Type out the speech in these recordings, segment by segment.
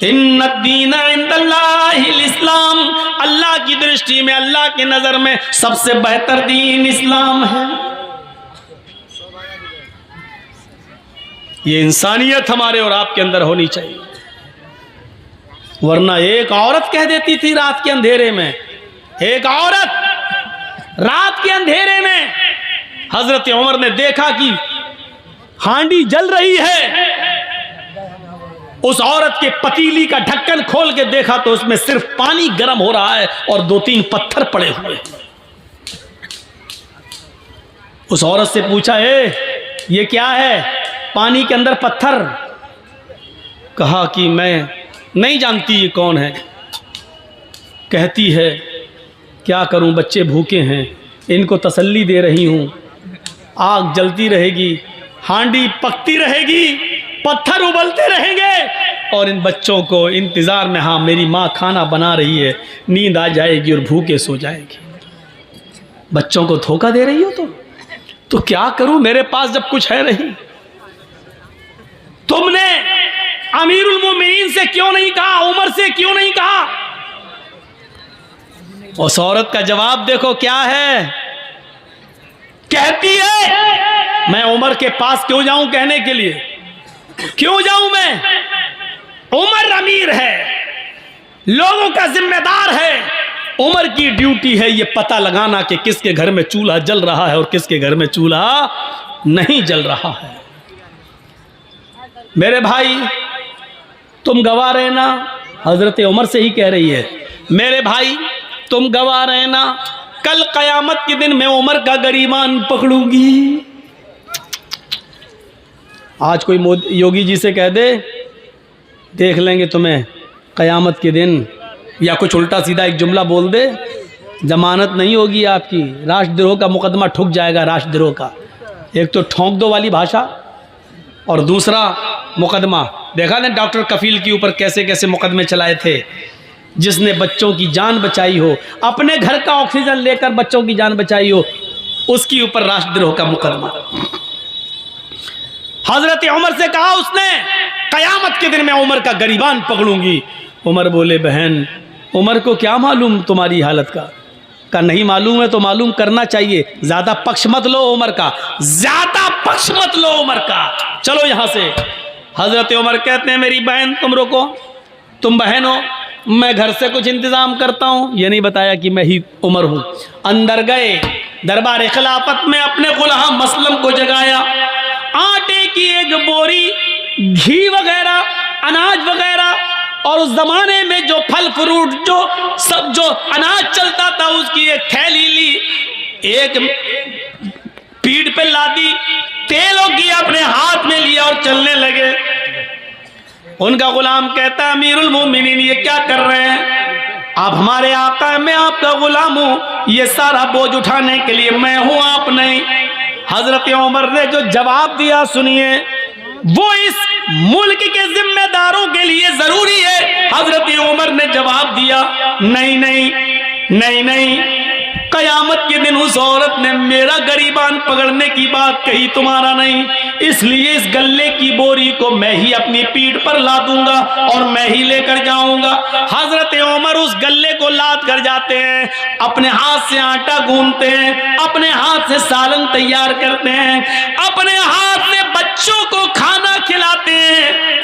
इन्नद्दीन इंदल्लाहिल इस्लाम, अल्लाह की दृष्टि में, अल्लाह की नजर में सबसे बेहतर दीन इस्लाम है। ये इंसानियत हमारे और आपके अंदर होनी चाहिए। वरना एक औरत कह देती थी रात के अंधेरे में, एक औरत रात के अंधेरे में, हजरत उमर ने देखा कि हांडी जल रही है, उस औरत के पतीली का ढक्कन खोल के देखा तो उसमें सिर्फ पानी गर्म हो रहा है और 2-3 पत्थर पड़े हुए। उस औरत से पूछा, ये क्या है, पानी के अंदर पत्थर? कहा कि मैं नहीं जानती ये कौन है। कहती है, क्या करूं, बच्चे भूखे हैं, इनको तसल्ली दे रही हूं, आग जलती रहेगी, हांडी पकती रहेगी, पत्थर उबलते रहेंगे और इन बच्चों को इंतजार में, हाँ मेरी माँ खाना बना रही है, नींद आ जाएगी और भूखे सो जाएगी। बच्चों को धोखा दे रही हो तो क्या करूं, मेरे पास जब कुछ है नहीं। तुमने अमीरुल मोमिनीन से क्यों नहीं कहा, उमर से क्यों नहीं कहा? उस औरत का जवाब देखो क्या है। कहती है, मैं उमर के पास क्यों जाऊं कहने के लिए, क्यों जाऊं मैं? उमर अमीर है, लोगों का जिम्मेदार है, उमर की ड्यूटी है ये पता लगाना कि किसके घर में चूल्हा जल रहा है और किसके घर में चूल्हा नहीं जल रहा है। मेरे भाई तुम गवाह रहना, हजरत उमर से ही कह रही है, मेरे भाई तुम गवाह रहना, कल कयामत के दिन मैं उमर का गरीबान पकड़ूंगी। आज कोई योगी जी से कह दे, देख लेंगे तुम्हें कयामत के दिन, या कुछ उल्टा सीधा एक जुमला बोल दे, जमानत नहीं होगी आपकी, राष्ट्रद्रोह का मुकदमा ठुक जाएगा। राष्ट्रद्रोह का एक तो ठोंक दो वाली भाषा और दूसरा मुकदमा। देखा ना डॉक्टर कफील के ऊपर कैसे कैसे मुकदमे चलाए थे, जिसने बच्चों की जान बचाई हो, अपने घर का ऑक्सीजन लेकर बच्चों की जान बचाई हो, उसके ऊपर राष्ट्रद्रोह का मुकदमा। हजरत उमर से कहा उसने, कयामत के दिन मैं उमर का गरीबान पकड़ूंगी। उमर बोले, बहन उमर को क्या मालूम तुम्हारी हालत का नहीं मालूम है तो मालूम करना चाहिए, ज्यादा पक्ष मत लो उमर का, ज्यादा पक्ष मत लो उमर का, चलो यहां से। हजरत उमर कहते हैं, मेरी बहन तुम रुको, तुम बहन हो, मैं घर से कुछ इंतजाम करता हूं। ये नहीं बताया कि मैं ही उमर हूं। अंदर गए, दरबार खिलाफत में अपने गुलाम मसलम को जगाया, आटे की एक बोरी, घी वगैरह, अनाज वगैरह, और उस जमाने में जो फल फ्रूट जो अनाज चलता था उसकी एक थैली ली, एक पीठ पे लादी, तेल और घी अपने हाथ में लिया और चलने लगे। उनका गुलाम कहता, अमीरुल मोमिनीन ये क्या कर रहे हैं? आप हमारे आका हैं, मैं आपका गुलाम हूं, ये सारा बोझ उठाने के लिए मैं हूं, आप नहीं। हजरत उमर ने जो जवाब दिया सुनिए, वो इस मुल्क के जिम्मेदारों के लिए जरूरी है। हजरत उमर ने जवाब दिया, नहीं नहीं नहीं नहीं, कयामत के दिन उस औरत ने मेरा गरीबान पकड़ने की बात कही, तुम्हारा नहीं, इसलिए इस गल्ले की बोरी को मैं ही अपनी पीठ पर ला दूंगा और मैं ही लेकर जाऊंगा। हजरत उमर उस गल्ले को लाद कर जाते हैं, अपने हाथ से आटा गूंथते हैं, अपने हाथ से सालन तैयार करते हैं, अपने हाथ से बच्चों को खाना खिलाते हैं,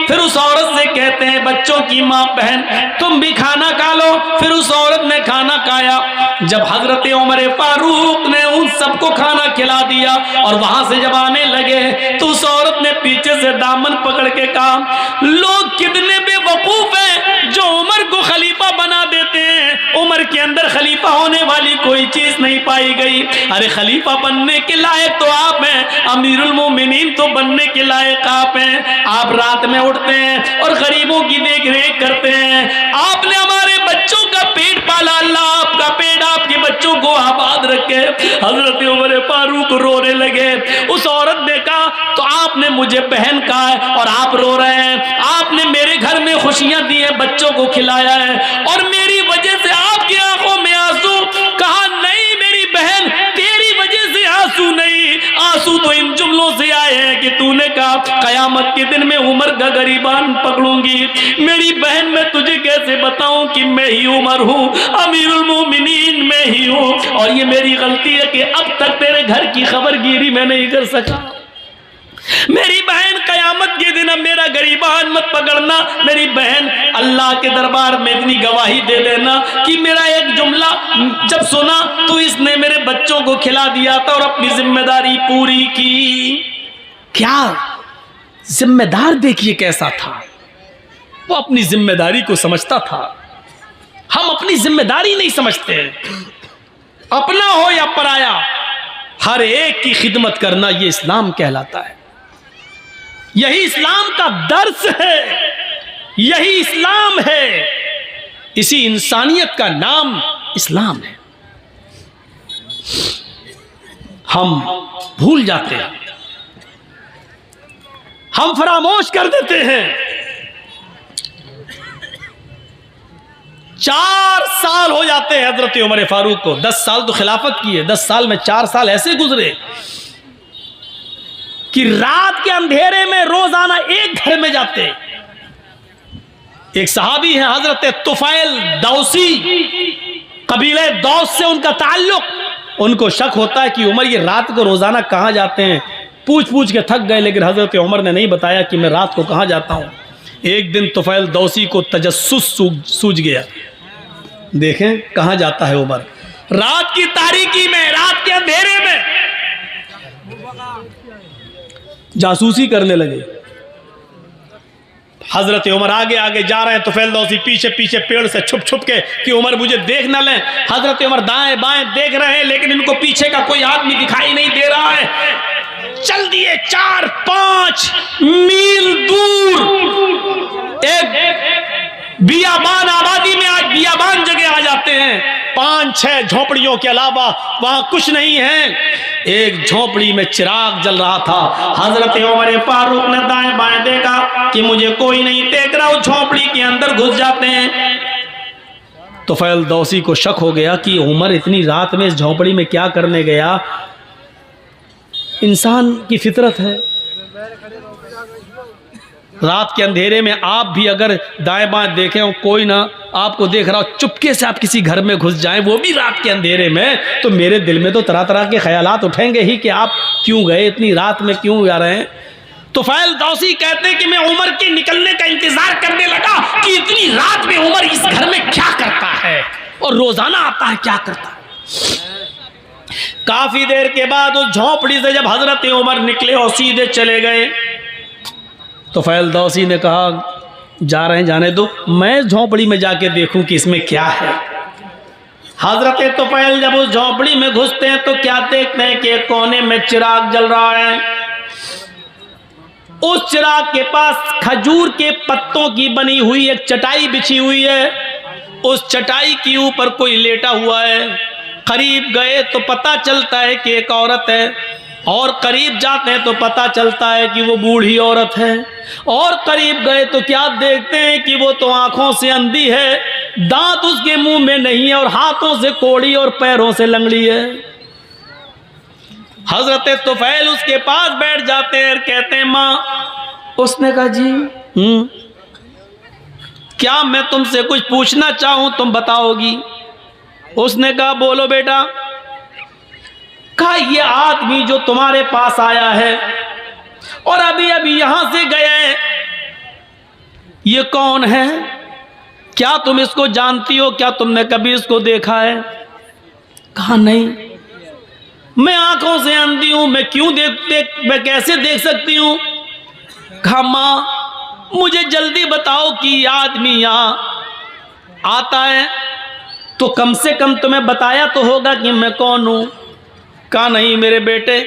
फिर उस औरत से कहते हैं, बच्चों की माँ बहन तुम भी खाना खा लो। फिर उस औरत ने खाना खाया। जब हजरत उमर फारूक ने उन सबको खाना खिला दिया और वहां से जब आने लगे तो उस औरत ने पीछे से दामन पकड़ के कहा, लोग कितने बेवकूफ हैं जो उमर को खलीफा बना देते हैं। उमर के अंदर खलीफा होने वाली कोई चीज नहीं पाई गई। अरे खलीफा बनने के लायक तो आप हैं, अमीरुल मोमिनीन तो बनने के लायक आप हैं। आप रात में उठते हैं और गरीबों की देख रेख करते हैं। आपने हमारे बच्चों का पेट पाला, अल्लाह आपका पेट आपके बच्चों को आबाद रखे। हजरत उमर फारूक रोने लगे। उस औरत ने कहा, तो आपने मुझे बहन कहा है और आप रो रहे हैं। आपने मेरे घर में खुशियां दी है, बच्चों को खिलाया है और मेरी वजह से आपकी आंखों में आंसू। कहा नहीं मेरी बहन, तेरी वजह से आंसू नहीं, आंसू तो इन जुमलों से आए हैं कि तूने कहा कयामत के दिन में उमर का गरीबान पकड़ूंगी। मेरी बहन, मैं तुझे कैसे बताऊं कि मैं ही उमर हूं, अमीरुल मोमिनीन मैं ही हूं, और ये मेरी गलती है कि अब तक तेरे घर की खबरगिरी मैं नहीं कर सका। मेरी बहन, कयामत के दिन अब मेरा गरीबान मत पकड़ना। मेरी बहन, अल्लाह के दरबार में इतनी गवाही दे देना कि मेरा एक जुमला जब सुना तो इसने मेरे बच्चों को खिला दिया था और अपनी जिम्मेदारी पूरी की। क्या जिम्मेदार, देखिए कैसा था वो, अपनी जिम्मेदारी को समझता था। हम अपनी जिम्मेदारी नहीं समझते, अपना हो या पराया, हर एक की खिदमत करना ये इस्लाम कहलाता है। यही इस्लाम का दर्स है, यही इस्लाम है, इसी इंसानियत का नाम इस्लाम है। हम भूल जाते हैं, हम फरामोश कर देते हैं। 4 साल हो जाते हैं हजरत उमर फारूक को। 10 साल तो खिलाफत की है, 10 साल में 4 साल ऐसे गुजरे कि रात के अंधेरे में रोजाना एक घर में जाते। एक सहाबी है हजरत तुफैल दौसी, कबीले दौस से उनका ताल्लुक। उनको शक होता है कि उमर ये रात को रोजाना कहां जाते हैं। पूछ पूछ के थक गए, लेकिन हजरत उमर ने नहीं बताया कि मैं रात को कहां जाता हूं। एक दिन तुफैल दौसी को तजस्सुस सूझ गया, देखें कहां जाता है उमर। रात की तारीकी में, रात के अंधेरे में जासूसी करने लगे। हजरत उमर आगे आगे जा रहे हैं, तुफैल दौसी पीछे पीछे पेड़ से छुप छुप के कि उमर मुझे देख ना लें। हजरत उमर दाएं बाएं देख रहे हैं, लेकिन इनको पीछे का कोई आदमी दिखाई नहीं दे रहा है। चल दिए 4-5 मील दूर एक बियाबान आबादी में, आज बियाबान जगह आ जाते हैं। 5-6 झोपड़ियों के अलावा वहां कुछ नहीं है। एक झोपड़ी में चिराग जल रहा था। हजरत उमर फारूक ने दाएं बाएं देखा कि मुझे कोई नहीं देख रहा, उस झोपड़ी के अंदर घुस जाते हैं। तुफैल दौसी को शक हो गया कि उमर इतनी रात में इस झोपड़ी में क्या करने गया। इंसान की फितरत है, रात के अंधेरे में आप भी अगर दाएं बाएं देखें और कोई ना आपको देख रहा हो, चुपके से आप किसी घर में घुस जाएं, वो भी रात के अंधेरे में, तो मेरे दिल में तो तरह तरह के ख्यालात उठेंगे ही कि आप क्यों गए, इतनी रात में क्यों जा रहे हैं। तुफैल दौसी कहते हैं कि मैं उमर के निकलने का इंतजार करने लगा कि इतनी रात में उमर इस घर में क्या करता है और रोजाना आता है क्या करता है। काफी देर के बाद उस झोपड़ी से जब हजरत उमर निकले और सीधे चले गए, तुफैल दौसी ने कहा जा रहे हैं जाने दो, मैं झोपड़ी में जाके देखूं कि इसमें क्या है। हजरत तुफैल जब उस झोपड़ी में घुसते हैं तो क्या देखते हैं कि एक कोने में चिराग जल रहा है। उस चिराग के पास खजूर के पत्तों की बनी हुई एक चटाई बिछी हुई है। उस चटाई के ऊपर कोई लेटा हुआ है। करीब गए तो पता चलता है कि एक औरत है, और करीब जाते हैं तो पता चलता है कि वो बूढ़ी औरत है, और करीब गए तो क्या देखते हैं कि वो तो आंखों से अंधी है, दांत उसके मुंह में नहीं है, और हाथों से कोड़ी और पैरों से लंगड़ी है। हजरत तुफैल उसके पास बैठ जाते हैं और कहते हैं माँ। उसने कहा जी क्या मैं तुमसे कुछ पूछना चाहूं तुम बताओगी। उसने कहा बोलो बेटा। कहा ये आदमी जो तुम्हारे पास आया है और अभी अभी यहां से गया है, ये कौन है, क्या तुम इसको जानती हो, क्या तुमने कभी इसको देखा है। कहा नहीं, मैं आंखों से अंधी हूं, मैं क्यों मैं कैसे देख सकती हूं। कहा मां मुझे जल्दी बताओ कि ये आदमी यहां आता है तो कम से कम तुम्हें बताया तो होगा कि मैं कौन हूं। कहा नहीं मेरे बेटे,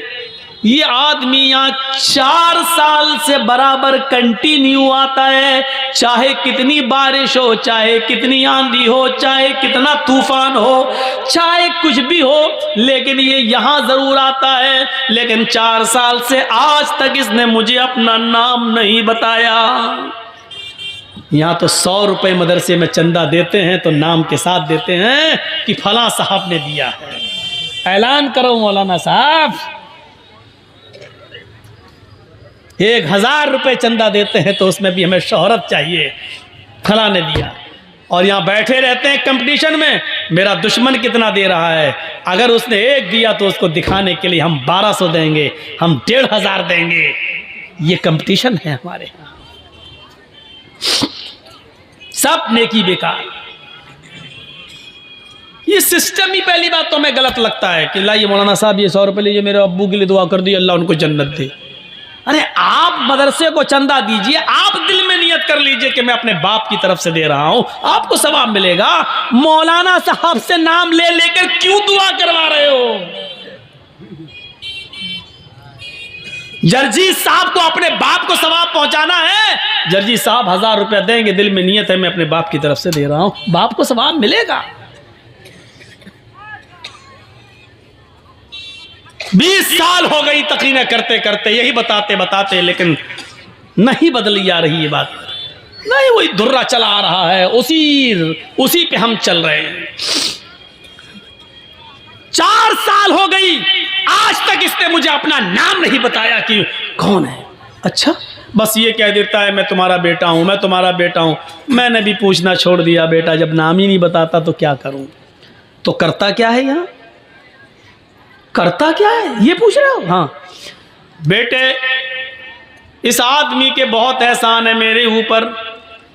ये आदमी यहाँ 4 साल से बराबर कंटिन्यू आता है, चाहे कितनी बारिश हो, चाहे कितनी आंधी हो, चाहे कितना तूफान हो, चाहे कुछ भी हो, लेकिन ये यहाँ जरूर आता है। लेकिन 4 साल से आज तक इसने मुझे अपना नाम नहीं बताया। यहाँ तो 100 रुपए मदरसे में चंदा देते हैं तो नाम के साथ देते हैं कि फलां साहब ने दिया है। ऐलान करो मौलाना साहब। 1000 रुपये चंदा देते हैं तो उसमें भी हमें शोहरत चाहिए, फला ने दिया। और यहाँ बैठे रहते हैं कंपटीशन में, मेरा दुश्मन कितना दे रहा है, अगर उसने 1 दिया तो उसको दिखाने के लिए हम 1200 देंगे, हम 1500 देंगे। ये कंपटीशन है हमारे यहाँ। सब नेकी बेकार। ये सिस्टम ही पहली बात तो हमें गलत लगता है कि लाइए मौलाना साहब ये 100 रुपये लीजिए, मेरे अब्बू के लिए दुआ कर दी, अल्लाह उनको जन्नत दे। अरे आप मदरसे को चंदा दीजिए, आप दिल में नियत कर लीजिए कि मैं अपने बाप की तरफ से दे रहा हूं, आपको सवाब मिलेगा। मौलाना साहब से नाम ले लेकर क्यों दुआ करवा रहे हो? जर्जी साहब को अपने बाप को सवाब पहुंचाना है, जर्जी साहब 1000 रुपया देंगे, दिल में नियत है मैं अपने बाप की तरफ से दे रहा हूं, बाप को सवाब मिलेगा। 20 साल हो गई तकरीरें करते करते, यही बताते बताते, लेकिन नहीं बदली जा रही ये बात, नहीं वही धुर्रा चला आ रहा है, उसी पे हम चल रहे हैं। 4 साल हो गई, आज तक इसने मुझे अपना नाम नहीं बताया कि कौन है। अच्छा, बस ये कह देता है मैं तुम्हारा बेटा हूं, मैं तुम्हारा बेटा हूं। मैंने भी पूछना छोड़ दिया, बेटा जब नाम ही नहीं बताता तो क्या करूं। तो करता क्या है यहां, करता क्या है ये पूछ रहे हो? हाँ बेटे, इस आदमी के बहुत एहसान है मेरे ऊपर।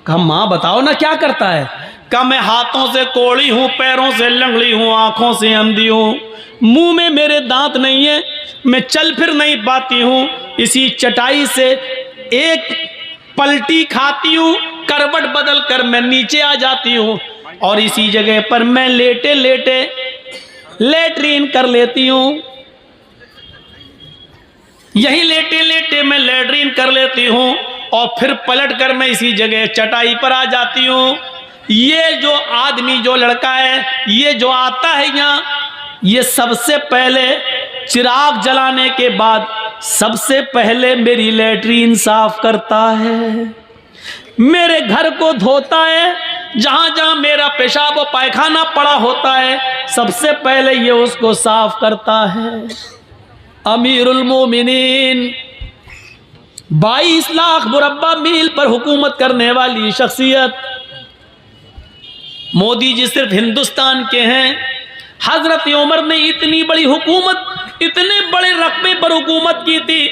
कहा माँ बताओ ना क्या करता है। कहा मैं हाथों से कोड़ी हूँ, पैरों से लंगड़ी हूँ, आंखों से अंधी हूँ, मुंह में मेरे दांत नहीं है, मैं चल फिर नहीं पाती हूँ, इसी चटाई से एक पलटी खाती हूँ, करवट बदल कर मैं नीचे आ जाती हूँ, और इसी जगह पर मैं लेटे लेटे लेटरीन कर लेती हूँ, यही लेटे लेटे मैं लेटरीन कर लेती हूँ, और फिर पलट कर मैं इसी जगह चटाई पर आ जाती हूँ। ये जो आदमी, जो लड़का है, ये जो आता है यहाँ, ये सबसे पहले चिराग जलाने के बाद सबसे पहले मेरी लेटरीन साफ करता है, मेरे घर को धोता है, जहां जहां मेरा पेशाब और पायखाना पड़ा होता है सबसे पहले ये उसको साफ करता है। अमीरुल मोमिनीन, 22 लाख मुरब्बा मील पर हुकूमत करने वाली शख्सियत, मोदी जी सिर्फ हिंदुस्तान के हैं। हजरत उमर ने इतनी बड़ी हुकूमत, इतने बड़े रकबे पर हुकूमत की थी।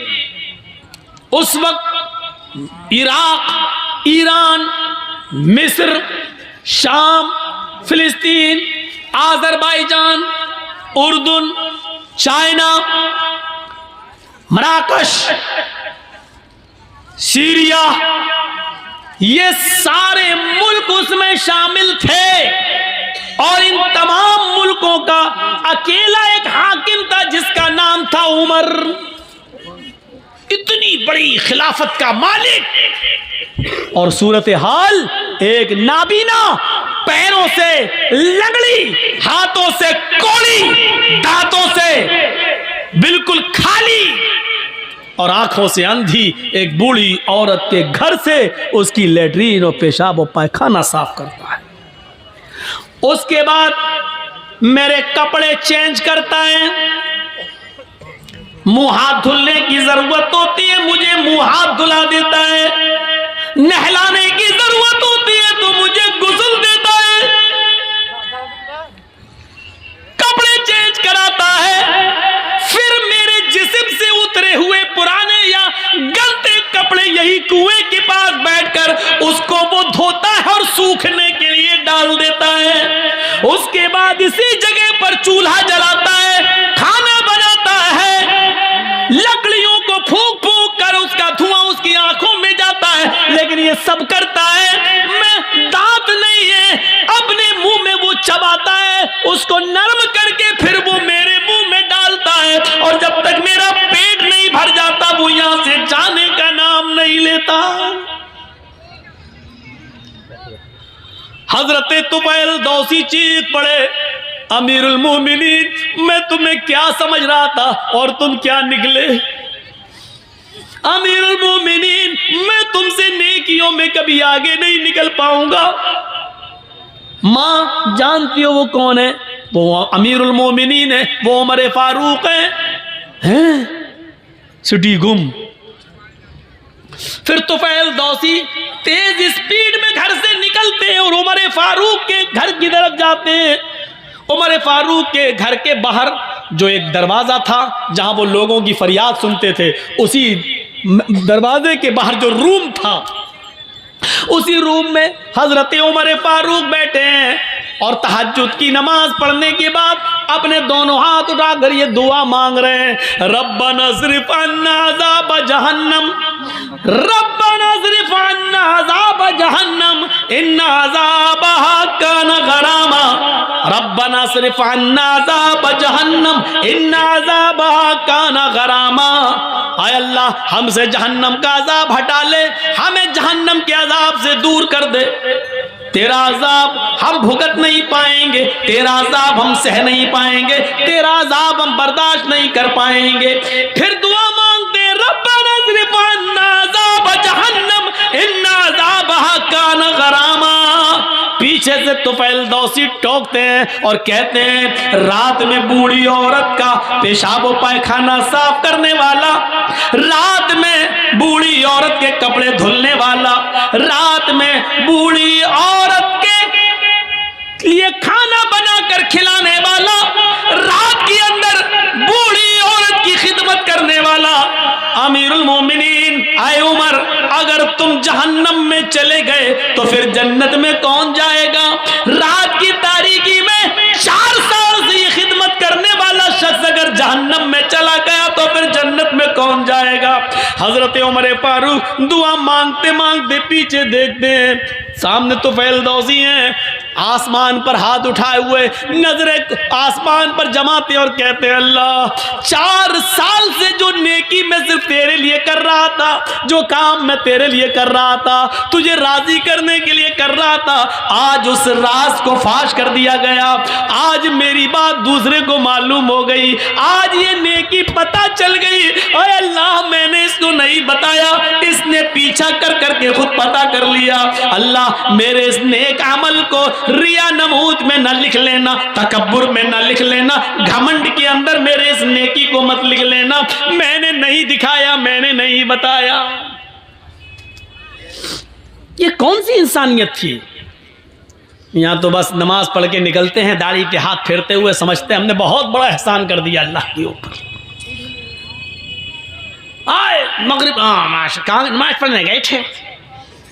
उस वक्त इराक, ईरान, मिस्र, शाम, फिलिस्तीन, आज़रबाईजान, उर्दून, चाइना, मराकश, सीरिया, ये सारे मुल्क उसमें शामिल थे, और इन तमाम मुल्कों का अकेला एक हाकिम था जिसका नाम था उमर। इतनी बड़ी खिलाफत का मालिक, और सूरत हाल एक नाबीना, पैरों से लंगड़ी, हाथों से कोड़ी, दांतों से बिल्कुल खाली और आंखों से अंधी एक बूढ़ी औरत के घर से उसकी लेटरीन और पेशाब और पायखाना साफ करता है। उसके बाद मेरे कपड़े चेंज करता है, मुंह हाथ धुलने की जरूरत होती है, मुझे मुंह हाथ धुला देता है, नहलाने की जरूरत होती है तो मुझे गुस्ल देता है, कपड़े चेंज कराता है, फिर मेरे जिस्म से उतरे हुए पुराने या गंदे कपड़े यही कुएं के पास बैठकर उसको वो धोता है और सूखने के लिए डाल देता है। उसके बाद इसी जगह पर चूल्हा जलाता है, खाना बनाता है, लकड़ियों को फूंक फूंक कर उसका धुआं उसकी आंखों में जाता है, लेकिन ये सब करता है। मैं दांत नहीं है, अपने मुंह में वो चबाता है, उसको नरम करके फिर वो मेरे मुंह में डालता है, और जब तक मेरा पेट नहीं भर जाता वो यहां से जाने का नाम नहीं लेता। हजरत तुफैल दौसी चीख पड़े, अमीरुल मोमिनीन मैं तुम्हें क्या समझ रहा था और तुम क्या निकले। अमीरुल मोमिनीन मैं तुमसे नेकियों में कभी आगे नहीं निकल पाऊंगा। मां जानती हो वो कौन है? वो अमीरुल मोमिनीन है, वो उमर फारूक है। सिटी गुम, फिर तुफैल दौसी तेज स्पीड में घर से निकलते हैं और उमर फारूक के घर की तरफ जाते हैं। उमर फारूक के घर के बाहर जो एक दरवाज़ा था जहां वो लोगों की फरियाद सुनते थे, उसी दरवाजे के बाहर जो रूम था, उसी रूम में हजरत उमर फारूक बैठे हैं और तहज्जुद की नमाज पढ़ने के बाद अपने दोनों हाथ उठाकर ये दुआ मांग रहे हैं, रब्बना सिर्फ अन्ना अज़ाब जहन्नम, रब्बना सिर्फ अन्ना अज़ाब जहन्नम इन्ना अज़ाबहा काना गरामा, रब्बना सिर्फ अन्ना अज़ाब जहन्नम इन्ना अज़ाबहा काना गरामा। आय अल्लाह हमसे जहन्नम का अजाब हटा ले, हमें जहन्नम के अजाब से दूर कर दे। तेरा अजाब हम भुगत नहीं पाएंगे, तेरा अजाब हम सह नहीं पाएंगे, तेरा अजाब हम बर्दाश्त नहीं कर पाएंगे। फिर दुआ मांगते रब्बना सिर्फ अन्ना अज़ाब जहन्नम इन्ना अज़ाबहा काना गरामा। पीछे से तुफैल दौसी टोकते हैं और कहते हैं, रात में बूढ़ी औरत का पेशाब और पायखाना साफ करने वाला, रात में बूढ़ी औरत के कपड़े धुलने वाला, रात में बूढ़ी औरत के लिए खाना बनाकर खिलाने वाला, रात के अंदर बूढ़ी औरत की खिदमत करने वाला अमीरुल मोमिनीन, आए उमर अगर तुम जहन्नम में चले गए तो फिर जन्नत में कौन जाएगा? रात की तारीकी में 4 साल से ये खिदमत करने वाला शख्स अगर जहन्नम में चला गया तो फिर जन्नत में कौन जाएगा? हजरत उमर फारूक दुआ मांगते मांगते पीछे देखते हैं, सामने तुफैल दौसी हैं, आसमान पर हाथ उठाए हुए नजरें आसमान पर जमाते और कहते हैं, अल्लाह 4 साल से जो नेकी मैं सिर्फ तेरे लिए कर रहा था, जो काम मैं तेरे लिए कर रहा था, तुझे राजी करने के लिए कर रहा था, आज उस राज को फाश कर दिया गया, आज मेरी बात दूसरे को मालूम हो गई, आज ये नेकी पता चल गई। ओए अल्लाह मैंने इसको नहीं बताया, इसने पीछा कर करके खुद पता कर लिया। अल्लाह मेरे इस नेक अमल को रिया नमूद में न लिख लेना, तकब्बुर में न लिख लेना, घमंड के अंदर मेरे इस नेकी को मत लिख लेना। मैंने नहीं दिखाया, मैंने नहीं बताया। ये कौन सी इंसानियत थी? यहां तो बस नमाज पढ़ के निकलते हैं दाढ़ी के हाथ फेरते हुए, समझते हैं हमने बहुत बड़ा एहसान कर दिया अल्लाह के ऊपर। आए मगरिब कहाँ नमाज पढ़ने गए थे,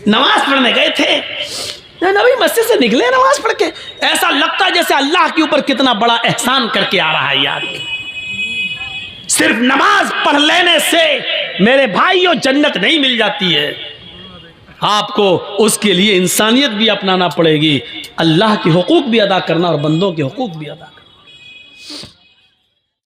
नमाज पढ़ने गए थे, नबी मस्जिद से निकले नमाज पढ़ के, ऐसा लगता है जैसे अल्लाह के ऊपर कितना बड़ा एहसान करके आ रहा है यार। सिर्फ नमाज पढ़ लेने से मेरे भाइयों जन्नत नहीं मिल जाती है, आपको उसके लिए इंसानियत भी अपनाना पड़ेगी, अल्लाह के हुकूक भी अदा करना और बंदों के हुकूक भी अदा करना।